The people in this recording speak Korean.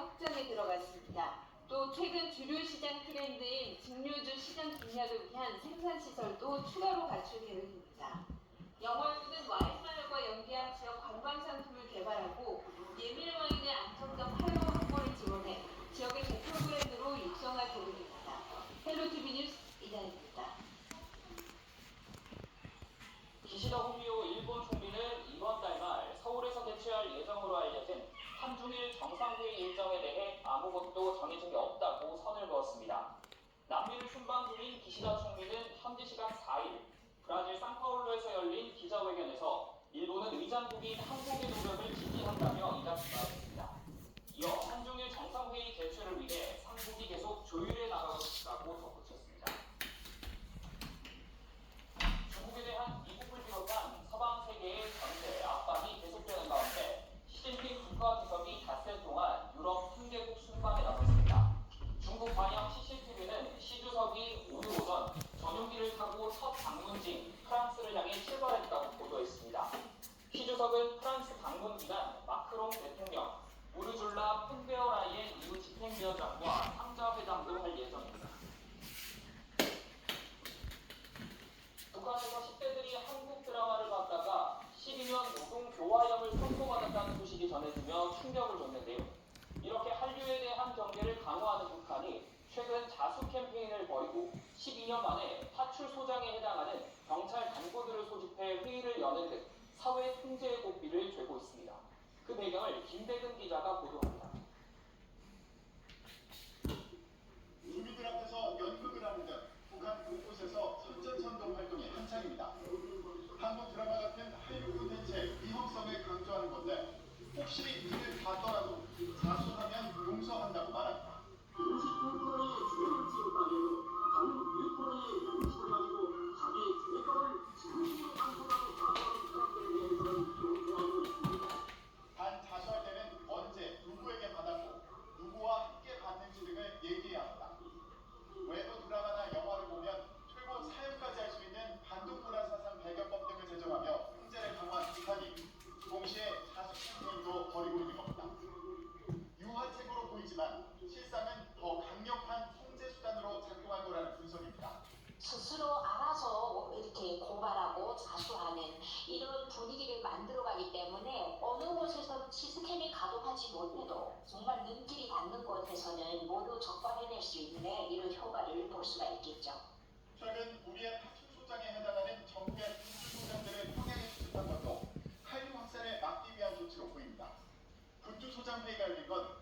확장에 들어갔습니다. 또 최근 주류 시장 트렌드인 증류주 시장 공략을 위한 생산시설도 추가로 갖출 계획입니다. 영월군은 와인마을과 연계한 지역 관광 상품을 개발하고 예밀 와인의 안정적 판로 확보를 지원해 지역의 대표 브랜드로 육성할 계획입니다. 헬로티비 뉴스 이다입니다. 기시다 후미오 일본 총리는 이번 달 말 서울에서 개최할 예정으로 알려진 한중일 정상회의 일정에 대해 아무것도 정해진 게 없다고 선을 그었습니다. 남미를 순방 중인 기시다 총리는 현지 시간 4일 브라질 상파울루에서 열린 기자회견에서 일본은 의장국인 한국의 노력을 지지한다며 이같이 말했습니다. 이어 한중일 정상회의 개최를 위해 삼국이 계속 조율해 나가고 싶다고 덧붙였습니다. 중국에 대한 미국을 비롯한 서방 세계의 전세 압박이 계속되는 가운데 시진핑 국가주석이 닷새 동안 유럽 3개국 순방에 나섰습니다. 중국 방영 CCTV는 시 주석이 오늘 오전 전용기를 타고 첫 방문지인 프랑스를 향해 출발했다고 보도했습니다. 시 주석은 프랑스 방문 기간 마크롱 대통령, 우르줄라 폰데어라이엔 EU 집행위원장과 3자 회담도 할 예정입니다. 북한에서 10대들이 한국 드라마를 봤다가 12년 노동 교화형을 선고받았다는 소식이 전해지며 충격을 줬는데요. 이렇게 한류에 대한 경계를 강화하는 북한이 최근 자수 캠페인을 벌이고 12년 만에 파출소장에 해당하는 경찰 간부들을 소집해 회의를 여는 등 사회 통제의 고삐를 죄고 있습니다. 그 배경을 김대근 기자가 보도합니다. 주민들 앞에서 연극을 하는 등 북한 곳곳에서 선전선동 활동이 한창입니다. 한국 드라마 같은 한류 콘텐츠의 위험성을 강조하는 건데 혹시 이를 봤더라도 자수하면 용서한다고 말합니다. 음식 콘서트의 주변을 지었다면 한국 일본의 양식을 가지고 자기 죄가를 진심으로 반성하고 사과하는 사람들에 대해서는 용서하고 있습니다. 단 자수할 때는 언제 누구에게 받았고 누구와 함께 받는지 등을 얘기해야 합니다. 외부 드라마나 영화를 보면 최고 사형까지 할 수 있는 반동문화사상 배경법 등을 제정하며 통제를 강화한 북한이 동시에 자수 캠페인도 벌이고 있는 겁니다. 유화책으로 보이지만 실상은 더 강력한 통제 수단으로 작동할 거라는 분석입니다. 스스로 알아서 이렇게 고발하고 자수하는 이런 분위기를 만들어가기 때문에 어느 곳에서 시스템이 가동하지 못해도 정말 눈길이 닿는 곳에서는 모두 적발해낼 수 있는 이런 효과를 볼 수가 있겠죠. 최근 우리의 파출소장에 해당하는 정부의 군주소장들을 평양에 수집한 것도 한류 확산을 막기 위한 조치로 보입니다. 군주소장 회의가 열린 건